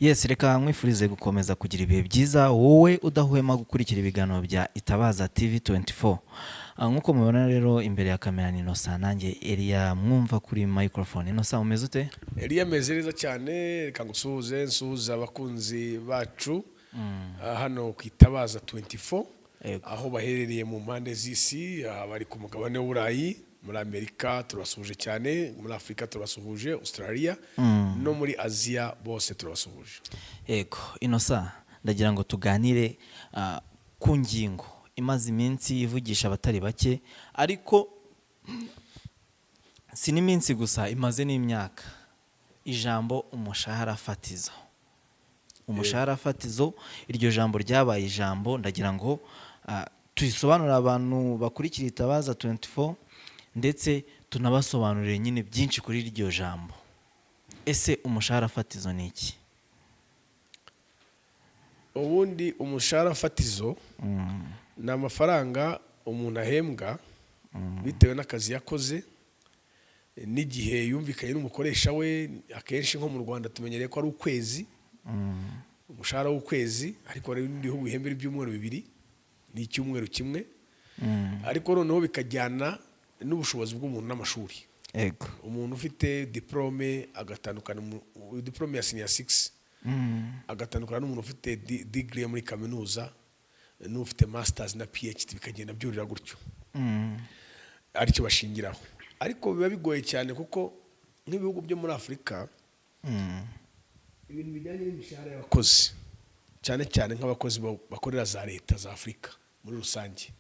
Yes, reka nkwifurize gukomeza kugira ibihe byiza wowe udahwema gukurikira ibiganiro bya Itabaza TV 24. Nkuko mubibona rero imbere ya kamera ni Innocent, nanjye Elia mwumva kuri microphone. Innocent, umeze ute? Elia meze neza cyane, reka ngusuhuze nsuhuza abakunzi bacu hano ku Itabaza 24, aho baherereye mu mpande z'isi, bari ku mugabane w'Uburayi, muri Amerika turabasuhuje cyane, muri Afrika turabasuhuje, Australia no muri Asia bose turabasuhuje. Yego, Innocent, ndagira ngo tuganire ku ngingo imaze iminsi ivugisha abatari bake, ariko si n'iminsi gusa, imaze n'imyaka. Ijambo umushahara fatizo. Umushahara fatizo, iryo jambo ryabaye ijambo, ndagira ngo tuyisobanurire abantu bakurikira Itabaza 24, ndetse tunabasobanurire nyine byinshi kuri iryo jambo. Ese umushahara fatizo ni iki? Ubundi umushahara fatizo ni amafaranga umuntu ahembwa bitewe n'akazi yakoze n'igihe yumvikanye n'umukoresha we. Akenshi nko mu Rwanda tumenyereye ko ari ukwezi, umushahara w'ukwezi, ariko hari n'ibindi bihugu bihembera ibyumweru bibiri n'icyumweru kimwe, ariko noneho bikajyana n'ubushobozi bw'umuntu n'amashuri. Yego. Umuntu ufite diplome agatandukana, diplome ya senior 6 agatandukana n'umuntu ufite degree muri kaminuza, n'ufite masters na PhD, bikagenda byurira gutyo. Aricyo bashingiraho. Ariko biba bigoye cyane kuko nk'ibihugu byo muri Afrika ibintu bijyanye n'imishahara y'abakozi, cyane cyane nk'abakozi bakorera za leta za Afrika muri rusange,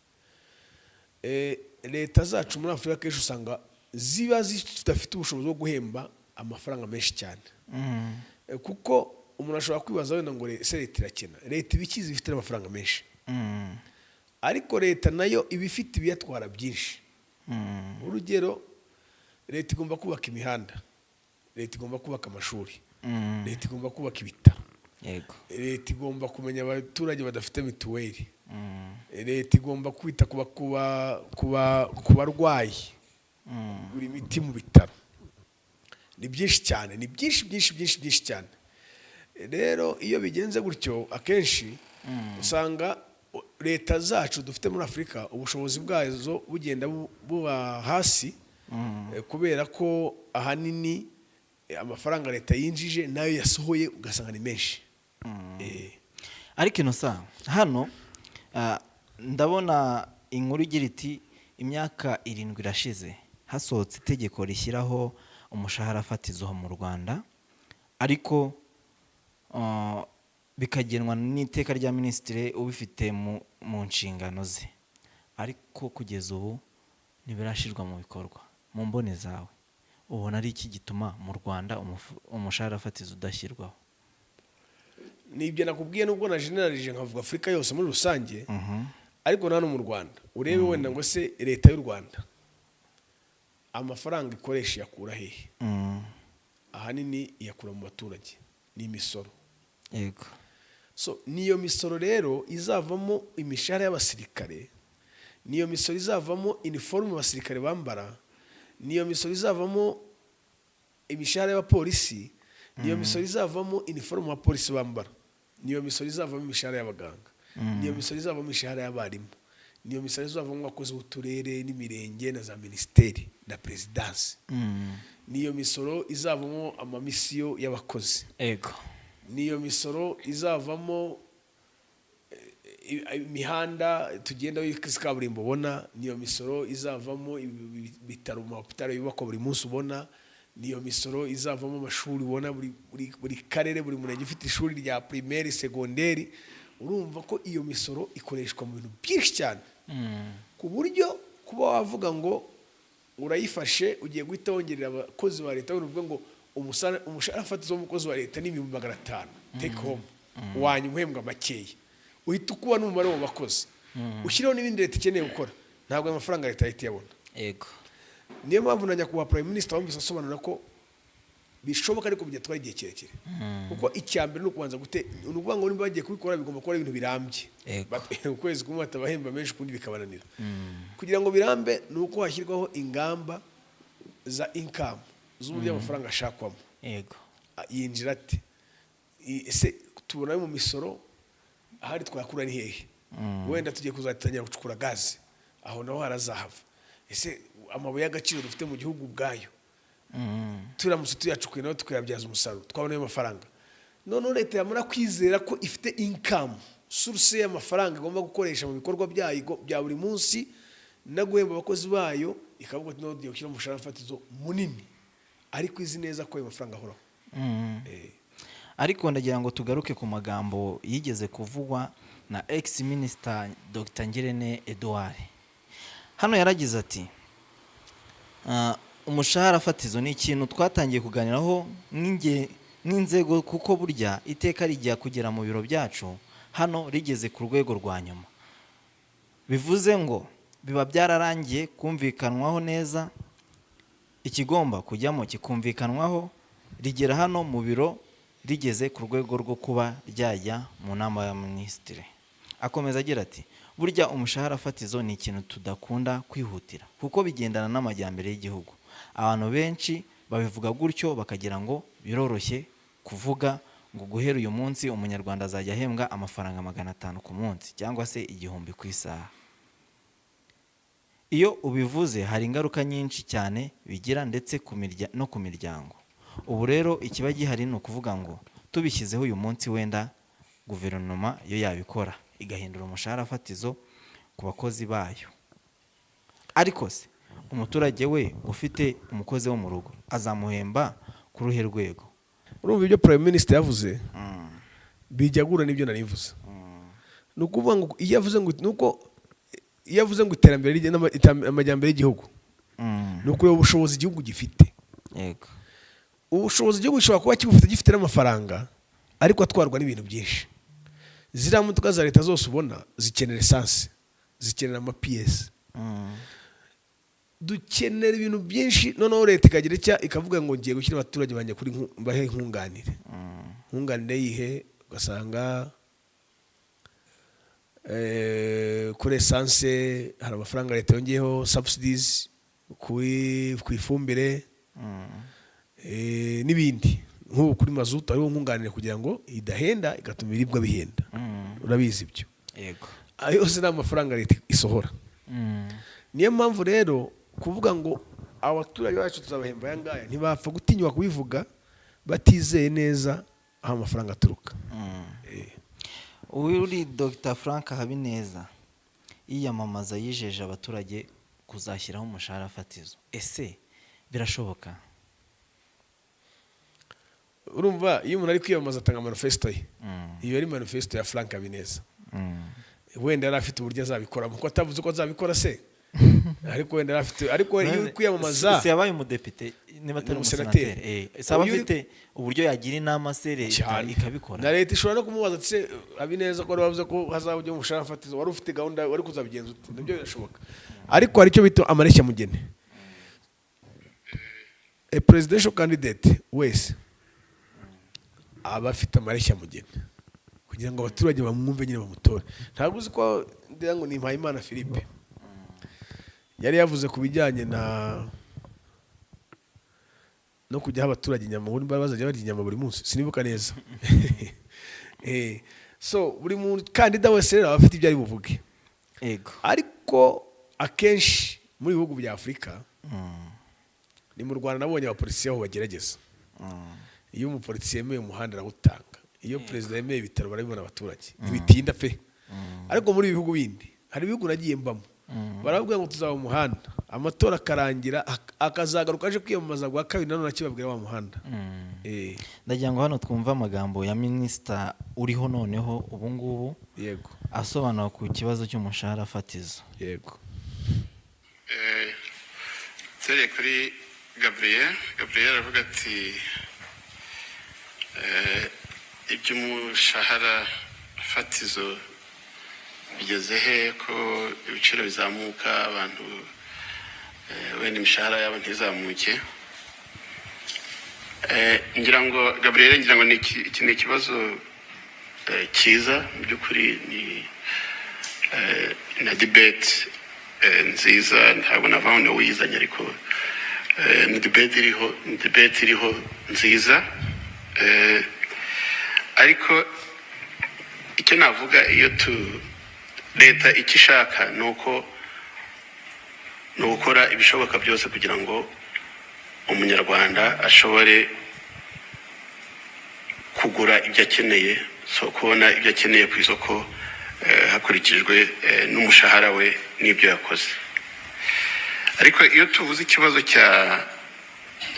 leta zacu muri Afrika kenshi usanga ziba zidafite ubushobozi bwo guhemba amafaranga menshi cyane. Kuko umuntu ashobora kwibaza wenda ngo leta irakena, leta ibikizi ifite amafaranga menshi, ariko leta nayo iba ifite ibiyatwara byinshi. Urugero, leta igomba kubaka imihanda, leta igomba kubaka amashuri, leta igomba kubaka ibitaro, leta igomba kumenya abaturage badafite mituweli, leta igomba kwita ku barwayi, buri miti mu bitaro. Ni byinshi cyane, ni byinshi cyane. Rero iyo bigenze gutyo, akenshi usanga leta zacu dufite muri Afrika ubushobozi bwazo bugenda buba hasi, kubera ko ahanini amafaranga leta yinjije nayo yasohoye ugasanga ni menshi. Ariko Innocent, hano ndabona inkuru igira iti imyaka 7 irashize hasohotse itegeko rishyiraho umushahara fatizo mu Rwanda, ariko bikagenwa n'iteka rya minisitiri ubifite mu nshingano ze, ariko kugeza ubu ntibirashirwa mu bikorwa. Mu mbone zawe ubona ari iki gituma mu Rwanda umushahara fatizo udashyirwaho? Nibyo nakubwiye, nubwo na generalije nkavuga Afrika yose muri rusange, ariko nano mu Rwanda urebe wenda ngo se leta y'u Rwanda amafaranga ikoresha yakura hehe? Ahanini iyakura mu baturage n'imisoro. Yego. So niyo misoro rero izavamo imishahara y'abasirikare, niyo misoro izavamo uniforme abasirikare bambara, niyo misoro izavamo imishahara y'abapolisi, niyo misoro izavamo uniforme abapolisi bambara, niyo misoro izavamo imishahara y'abaganga, niyo misoro izavamo imishahara y'abarimu, niyo misoro izavamo abakozi b'uturere n'imirenge na za ministeri na presidence, niyo misoro izavamo amamisiyo y'abakozi. Yego. Niyo misoro izavamo imihanda tugenda kaburimbo ubona, niyo misoro izavamo ibitaro mu hospital yubakwa buri munsi ubona, niyo misoro izavamo amashuri ubona buri karere, buri murenge ufite ishuri rya primaire secondaire. Urumva ko iyo misoro ikoreshwa mu bintu byinshi cyane, ku buryo kuba wavuga ngo urayifashe ugiye guhita wongerera abakozi ba leta uvuga ngo umushahara fatizo w'umukozi wa leta ni 500 take home, wanyu muhembwa makeya, uhita ukuba n'umubare w'abakozi, ushyiraho n'ibindi leta ikeneye gukora, ntabwo amafaranga leta yahita yabona. Yego. Niyo mpamvu najya kuba prime minister wumvise asobanura ko bishoboka ariko byatwara igihe kirekire, kuko icyambere no kubanza nukuvuga ngo niba bagiye kubikora bigomba kuba ibintu birambye. Ukwezi kumwe batabahemba menshi kundi bikabananira. Kugira ngo birambe nuko hashyirwaho ingamba za income z'uburyo amafaranga ashakwamo. Yego. Yinjira ate, ese tubona mu misoro ahari twakura ni hehe? Wenda tugiye kuzatangira gucukura gaze, aho naho harazahava. Ese amabuye y'agaciro dufite mu gihugu bwayo turamutse tuyacukuye naho tukayabyaza umusaruro twabona amafaranga, none leta yamara kwizera ko ifite income source y'amafaranga igomba gukoresha mu bikorwa byayo bya buri munsi no guhemba abakozi bayo, ikavuga ati no gushyira umushahara fatizo munini, ariko izi neza ko ayo mafaranga ahoraho. Ariko ndagira ngo tugaruke ku magambo yigeze kuvugwa na ex minister Dr. Ngirente Edouard. Hano yaragize ati umushahara fatizo ni ikintu twatangiye kuganiraho n'inzego, kuko burya iteka rijya kugera mu biro byacu hano rigeze ku rwego rwa nyuma, bivuze ngo biba byararangiye kumvikanwaho neza, ikigomba kujyamo kikumvikanwaho, rigera hano mu biro rigeze ku rwego rwo kuba ryajya mu nama ya minisitiri. Akomeza agira ati burya umushahara fatizo ni ikintu tudakunda kwihutira kuko bigendana n'amajyambere y'igihugu. Abantu benshi babivuga gutyo bakagira ngo biroroshye kuvuga ngo guhera uyu munsi umunyarwanda azajya ahembwa amafaranga 500 ku munsi cyangwa se 1000 ku isaha. Iyo ubivuze hari ingaruka nyinshi cyane bigira ndetse no ku miryango. Ubu rero ikiba gihari ni ukuvuga ngo tubishyizeho uyu munsi wenda guverinoma yo yabikora igahindura umushahara fatizo ku bakozi bayo, ariko se umuturage we ufite umukozi wo mu rugo azamuhemba ku ruhe rwego? Urumva ibyo Prime Minister yavuze bijyagura n'ibyo narivuze. Nukuvuga ngo iyo yavuze ngo iterambere amajyambere y'igihugu nuko ubushobozi igihugu gifite. Yego, ubushobozi igihugu gishobora kuba gifite n'amafaranga ariko atwarwa n'ibintu byinshi. Ziriya modoka za leta zose ubona zikenera essence, zikenera ama-PS, dukenera ibintu byinshi. Noneho leta ikagira icya ikavuga ngo ngiye gushyira abaturage banjye kuri bahe nkunganire. Nkunganire yihe? Ugasanga kuri essence hari amafaranga leta yongeyeho, subsidies ku ifumbire n'ibindi, nk'ubu kuri mazutu hariho nkunganire kugira ngo idahenda igatuma ibiribwa bihenda. Urabizi ibyo? yego, ayo yose ni amafaranga leta isohora. Niyo mpamvu rero kuvuga ngo abaturage bacu tuzabahemba aya ngaya ntibapfa gutinywa kubivuga batizeye neza aho amafaranga aturuka. Uri Dr. Frank Habineza yiyamamaza yijeje abaturage kuzashyiraho umushahara fatizo, ese birashoboka? Urumva iyo umuntu ari kwiyamamaza atanga manifesto ye, iyo ari manifesto ya Frank Habineza, wenda yari afite uburyo azabikora, kuko atavuze ko azabikora se. Ariko wenda afite, ariko iyo kwiyamamaza se yabaye umudepite niba atari umusenateri, saba afite uburyo yagira inama se leta ikabikora. Na leta ishobora no kumubaza ati se Habineza ko bavuze ko hazabujya umushahara fatizo, wari ufite gahunda wari kuzabigenza ute? Nibyo birashoboka. Ariko hari icyo bita amareshya mugene. A presidential candidate wese aba afite amareshya mugene kugira ngo abaturage bamwumve nyine bamutore. Ntabwo uzi ko ndira ngo ni Mpayimana Philippe yari yavuze ku bijyanye no kujya abaturage inyama, buri bazajya barya inyama buri munsi, sinibuka neza. So buri muntu kandida wese rero afite ibyo ari buvuge. Yego, ariko akenshi muri bihugu bya Afurika ni mu Rwanda nabonye abapolisi aho bagerageza. Iyo umupolisi yemeye umuhanda arawutanga, iyo perezida yemeye ibitaro barabibona abaturage ntibitinda pe. Ariko muri bihugu bindi, hari ibihugu nagiye mbamo, baravuga ngo tuzaba umuhanda, amatora akarangira akazagaruka aje kwiyamamaza gwa kabiri nanone akibabwira wa muhanda. Ndagira ngo hano twumva amagambo ya minisita uriho noneho ubu ngubu. Yego, asobanura ku kibazo cy'umushahara fatizo. Yego, tere kuri Gabriel avuga ati iby'umushahara fatizo bigeze he ko ibiciro bizamuka, abantu wenda imishahara yabo ntizamuke? ngira ngo Gabriel, ngira ngo ni ikibazo cyiza mu by'ukuri, ni na debate nziza, ntabwo navaho no wizanye, ariko ni debate iriho nziza. ariko icyo navuga iyo leta icyo ishaka ni ugukora ibishoboka byose kugira ngo umunyarwanda ashobore kugura ibyo akeneye, kubona ibyo akeneye ku isoko hakurikijwe n'umushahara we n'ibyo yakoze. Ariko iyo tuvuze ikibazo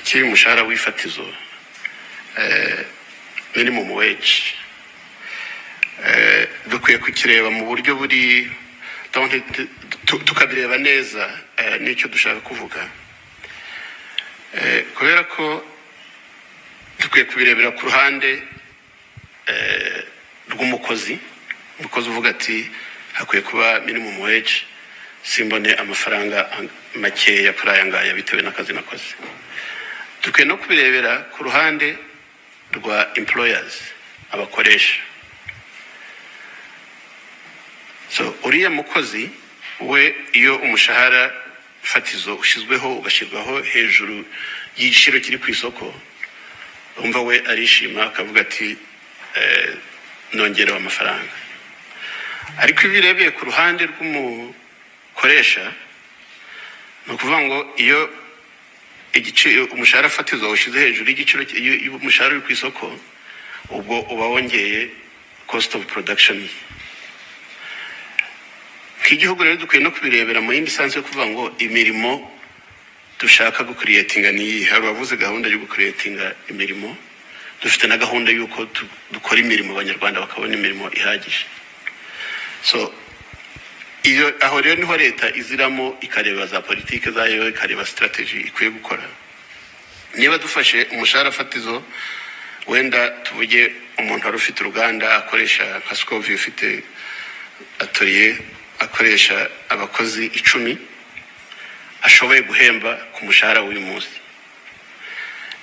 cy'uyu mushahara w'ifatizo minimum wage, dukwiye kukireba mu buryo buri tukabireba neza n'icyo dushaka kuvuga, kubera ko dukwiye kubirebera ku ruhande rw'umukozi. Umukozi uvuga ati hakwiye kuba minimum wage, simbone amafaranga makeya kuri aya ngaya bitewe n'akazi nakoze. Dukwiye no kubirebera ku ruhande rwa employers, abakoresha. So uriya mukozi we, iyo umushahara fatizo ushizweho ugashyirwaho hejuru y'igiciro kiri ku isoko, umva we arishima akavuga ati nongerewe amafaranga. Ariko iyo birebeye ku ruhande rw'umukoresha, ni ukuvuga ngo iyo umushahara fatizo ushize hejuru y'igiciro y'umushahara uri ku isoko, ubwo uba wongeye cost of production. Nk'igihugu rero dukwiye no kubirebera mu yindi sansi yo kuvuga ngo imirimo dushaka gukuriyetinga ni hari abavuze gahunda yo gukuriyetinga imirimo, dufite na gahunda y'uko dukora imirimo abanyarwanda bakabona imirimo ihagije. So iyo aho rero niho leta iziramo ikareba za politike zayo, ikareba strategy ikwiye gukora. Niba dufashe umushahara fatizo, wenda tuvuge umuntu wari ufite uruganda akoresha nka Scovie, ufite atelier akoresha abakozi 10, ashoboye guhemba ku mushahara w'uyu munsi.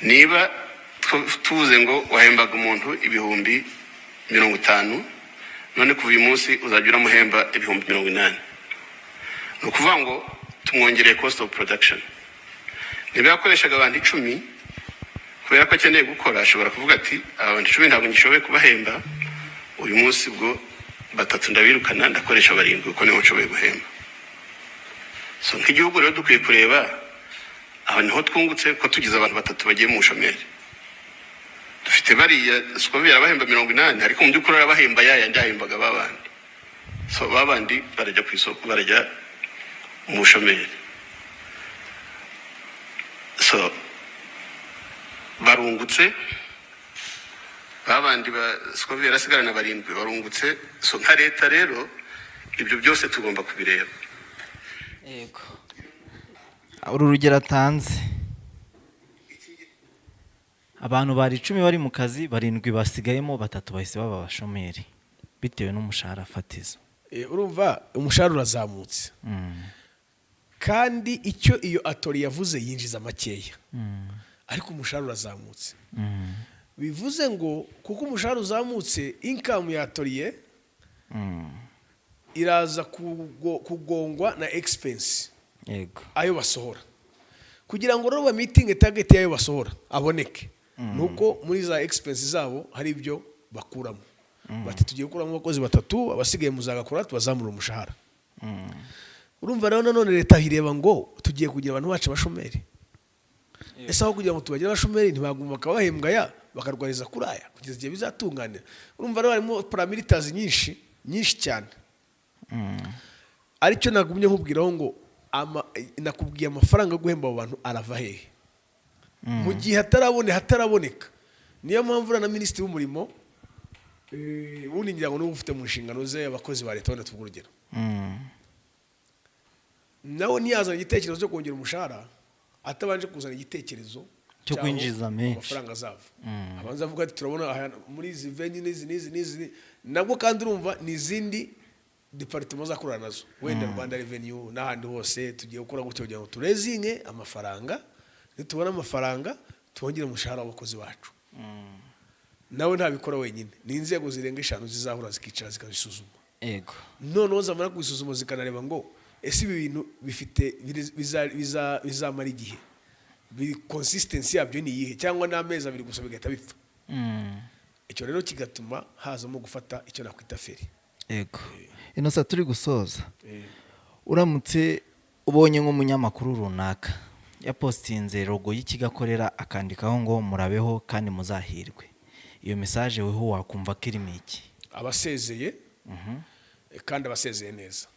Niba tuvuze ngo wahembaga umuntu 50,000, none kuva uyu munsi uzajya uramuhemba 80,000, ni ukuvuga ngo tumwongereye cost of production. Niba yakoreshaga abantu 10, kubera ko akeneye gukora, ashobora kuvuga ati abantu 10 ntabwo ngishoboye kubahemba uyu munsi, bwo 3 ndabirukana ndakoresha 7 kuko niho nshoboye guhemba. So nk'igihugu rero dukwiye kureba aho niho twungutse ko tugize abantu 3 bagiye mu bushomeri. Dufite bariya Scovie yarabahemba 80, ariko mu by'ukuri arabahemba yahembaga babandi. So babandi barajya ku isoko, barajya mu bushomeri. So barungutse, babandi Scovie yarasigarana 7 barungutse. So nka leta rero ibyo byose tugomba kubireba. Yego, uru rugero atanze, abantu bari 10 bari mu kazi, 7 basigayemo, 3 bahise baba abashomeri bitewe n'umushahara fatizo. Urumva umushahara urazamutse, kandi icyo iyo atelier yavuze yinjiza makeya, ariko umushahara urazamutse. Bivuze ngo kuko umushahara uzamutse, income ya atelier iraza kugongwa na expense, yego, ayo basohora, kugira ngo rero ba meeting target yayo basohora aboneke. Nuko muri za expense zabo hari ibyo bakuramo, bati tugiye gukuramo abakozi 3, abasigaye muzagakora tubazamura umushahara. Urumva rero nanone leta hireba ngo tugiye kugira abantu bacu bashomeri. Ese aho kugira ngo tubagira abashomeri ntibaguma bakabahembwa bakarwariza kuraya kugeza igihe bizatungana. Urumva rero harimo paramilitaires nyinshi cyane. Aricyo nagumye nkubwiraho ngo nakubwiye amafaranga guhemba abo bantu arava hehe mu gihe hataraboneka. Niyo mpamvu na minisitiri w'umurimo ubundi ngira ngo niwe ufite mu nshingano ze abakozi ba leta, wenda tuvuga urugero, nawe ntiyazana igitekerezo cyo kongera umushahara atabanje kuzana igitekerezo cyo kwinjiza menshi amafaranga azava. Abanza avuga ati turabona muri izi venue n'izi nabwo, kandi urumva n'izindi departement zakorana nazo, wenda Rwanda Revenue n'ahandi hose tugiye gukora gutyo kugira ngo turezinge amafaranga, nitubona amafaranga twongere umushahara w'abakozi bacu. Nawe ntabikora wenyine, ni inzego zirenga 5 zizahura zikicara zikabisuzuma. Yego, noneho zamara kubisuzuma zikanareba ngo ese ibi bintu bifite bizamara igihe, consistency yabyo ni iyihe, cyangwa n'amezi 2 gusa bigahita bipfa. icyo rero kigatuma hazamo gufata icyo nakwita feri. Yego. Innocent, turi gusoza, uramutse ubonye nk'umunyamakuru runaka yapostinze logo y'ikigo akorera akandikaho ngo murabeho kandi muzahirwe, iyo message weho wakumva ko irimo iki? Abasezeye kandi abasezeye neza.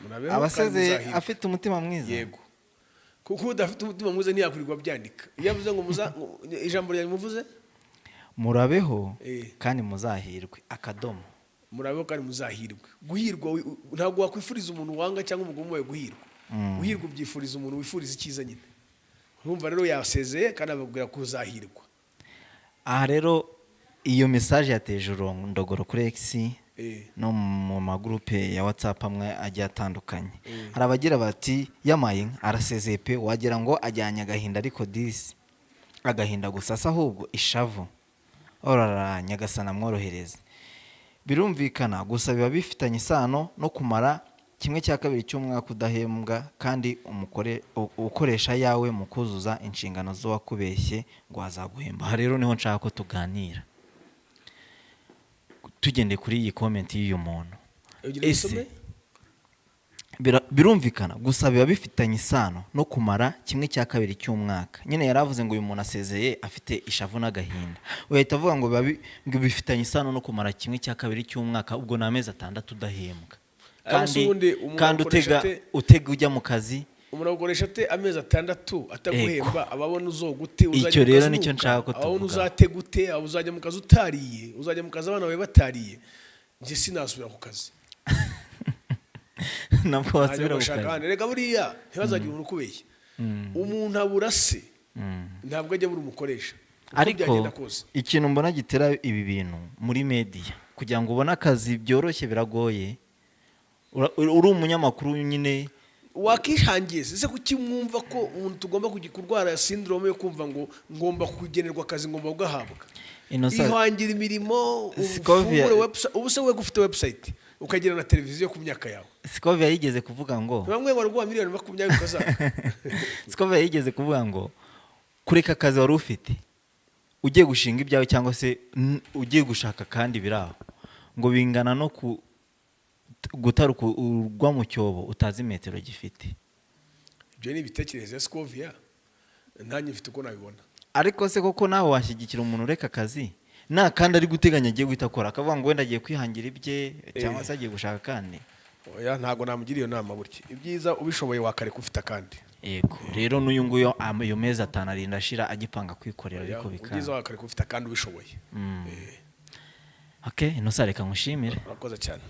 Murabeho abasezeye afite umutima mwiza. Yego, kuko udafite umutima mwiza ntiyakwirirwa byandika. Iyo avuze ngo ijambo rya muvuze murabeho kandi muzahirwe akadomo, murabeho kandi muzahirwe. Guhirwa ntabwo wakwifuriza umuntu wanga cyangwa umugome wawe guhirwa. Guhirwa ubyifuriza umuntu wifuriza icyiza nyine. Urumva rero yasezeye kandi ababwira ko uzahirwa. Aha rero iyo message yateje urondogoro kuri X no mu magroupe ya WhatsApp amwe agiye atandukanye. Hari abagira bati yamaye arasezeye pe, wagira ngo ajyanye agahinda ariko disi agahinda gusasa ahubwo ishavu. Orara Nyagasana mworohereze. Birumvikana gusa biba bifitanye isano no kumara 1/2 cy'umwaka udahembwa kandi ukoresha yawe mu kuzuza inshingano zo wakubeshye ngo azaguhemba. Aha rero niho nshaka ko tuganira, tugende kuri iyi comment y'uyu muntu. Ese birumvikana gusa biba bifitanye isano no kumara 1/2 cy'umwaka. Nyine yaravuze ngo uyu muntu asezeye afite ishavu n'agahinda, uhita avuga ngo bifitanye isano no kumara 1/2 cy'umwaka, ubwo na amezi 6 udahembwa kandi utega ujya mu kazi. Umuntu akoresha ate amezi 6 ataguhemba? Ababona uzogute, uzajya icyo rero nicyo nshaka ko tuvuga. Ababona uzategute, uzajya mu kazi utariye, uzajya mu kazi abana bawe batariye. Nje sinasubira ku kazi. Nabwo wasubira ku kazi. Reka buriya ntibazagira umuntu ukubeshya. Umuntu abura se ntabwo ajya buri umukoresha. Ariko ikintu mbona gitera ibi bintu muri media, kugira ngo ubone akazi byoroshye biragoye. Uri umunyamakuru nyine wakishangiye. Ese kuki mwumva ko umuntu tugomba kurwara syndrome yo kumva ngo ngomba kugenerwa akazi, ngomba kugahabwa? Ihangira imirimo, ubuse we gufite website ukagira na televiziyo ku myaka yawe. Scovia yigeze kuvuga ngo bamwe barwa miliyoni 20 kaza. Scovia yigeze kuvuga ngo kureka akazi wari ufite ugiye gushinga ibyawe cyangwa se ugiye gushaka kandi biraho ngo bingana no gutaruka urwa mu cyobo utazi metero gifite. Ibyo ni ibitekerezo ya Scovia, nanjye mfite uko nabibona. Ariko se koko nawe washyigikira umuntu ureka akazi na kandi ari guteganya agiye guhita akora, akavuga ngo wenda agiye kwihangira ibye cyangwa se agiye gushaka kandi? Oya, ntago namugira iyo nama buryo. Ibyiza ubishoboye wakareka ufite kandi. Yego, rero n'uyu nguyo ayo mezi 5 arinda ashira agipanga kwikorera ariko bikanga. Ibyiza wakareka ufite kandi ubishoboye. Okay, Innocent reka ngushimire. Urakoze cyane.